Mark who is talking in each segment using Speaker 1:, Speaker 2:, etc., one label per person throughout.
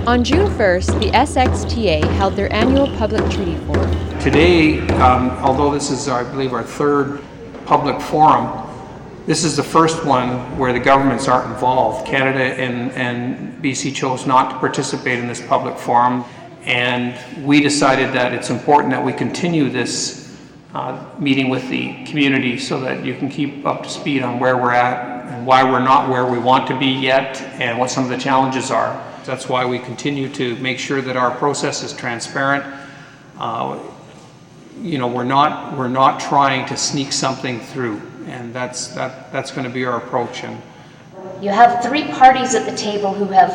Speaker 1: On June 1st, the SXTA held their annual public treaty forum.
Speaker 2: Today, although this is, I believe, our third public forum, this is the first one where the governments aren't involved. Canada and BC chose not to participate in this public forum, and we decided that it's important that we continue this meeting with the community so that you can keep up to speed on where we're at and why we're not where we want to be yet and what some of the challenges are. That's why we continue to make sure that our process is transparent. We're not trying to sneak something through, and that's going to be our approach. And
Speaker 3: you have three parties at the table who have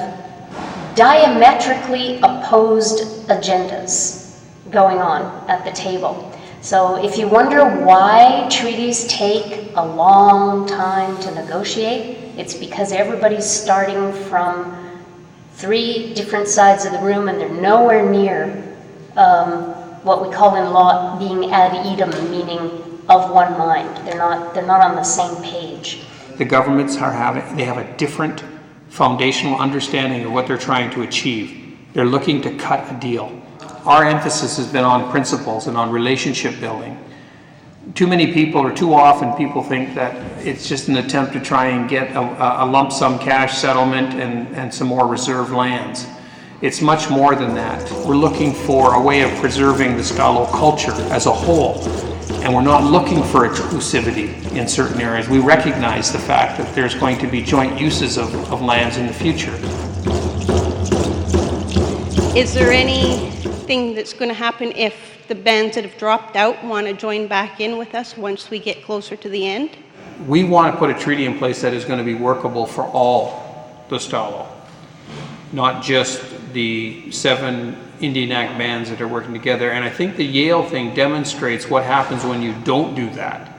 Speaker 3: diametrically opposed agendas going on at the table. So if you wonder why treaties take a long time to negotiate, it's because everybody's starting from three different sides of the room, and they're nowhere near what we call in law being ad idem, meaning of one mind. They're not on the same page.
Speaker 2: The governments they have a different foundational understanding of what they're trying to achieve. They're looking to cut a deal. Our emphasis has been on principles and on relationship building. Too many people, or too often people, think that it's just an attempt to try and get a lump sum cash settlement and some more reserve lands. It's much more than that. We're looking for a way of preserving the Stolo culture as a whole, and we're not looking for exclusivity in certain areas. We recognize the fact that there's going to be joint uses of lands in the future.
Speaker 4: Is there anything that's going to happen if the bands that have dropped out want to join back in with us once we get closer to the end?
Speaker 2: We want to put a treaty in place that is going to be workable for all the Stolo, not just the 7 Indian Act bands that are working together. And I think the Yale thing demonstrates what happens when you don't do that.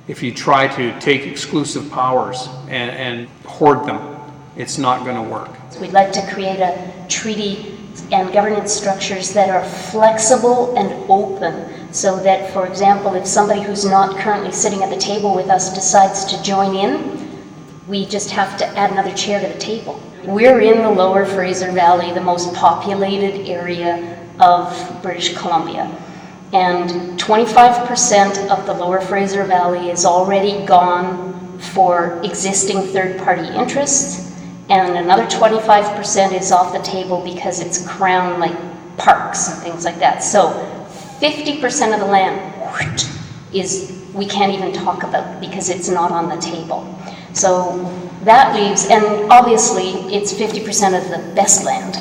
Speaker 2: If you try to take exclusive powers and hoard them, it's not going to work.
Speaker 3: We'd like to create a treaty and governance structures that are flexible and open, so that, for example, if somebody who's not currently sitting at the table with us decides to join in, we just have to add another chair to the table. We're in the Lower Fraser Valley, the most populated area of British Columbia, and 25% of the Lower Fraser Valley is already gone for existing third-party interests, and another 25% is off the table because it's crown, like parks and things like that. So 50% of the land we can't even talk about because it's not on the table. So that leaves, and obviously it's 50% of the best land.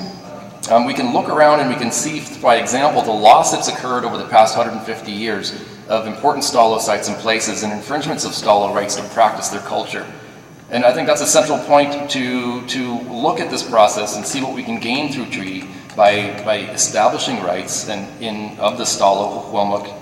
Speaker 5: We can look around and we can see, by example, the loss that's occurred over the past 150 years of important Stolo sites and places and infringements of Stolo rights to practice their culture. And I think that's a central point to look at this process and see what we can gain through treaty by establishing rights of the Stolo Xwexwilmexw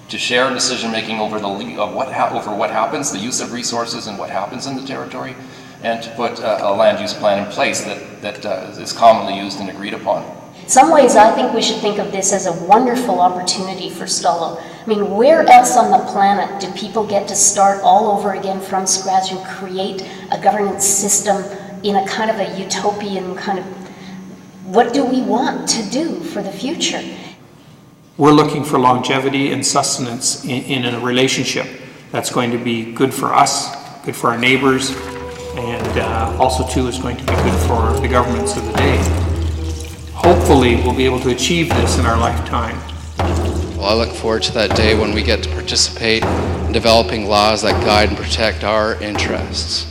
Speaker 5: to share decision-making over what happens, the use of resources and what happens in the territory, and to put a land use plan in place that is commonly used and agreed upon.
Speaker 3: In some ways, I think we should think of this as a wonderful opportunity for Stolo. I mean, where else on the planet do people get to start all over again from scratch and create a governance system in a kind of a utopian kind of, what do we want to do for the future?
Speaker 2: We're looking for longevity and sustenance in a relationship that's going to be good for us, good for our neighbors, and also too is going to be good for the governments of the day. Hopefully we'll be able to achieve this in our lifetime.
Speaker 6: Well, I look forward to that day when we get to participate in developing laws that guide and protect our interests.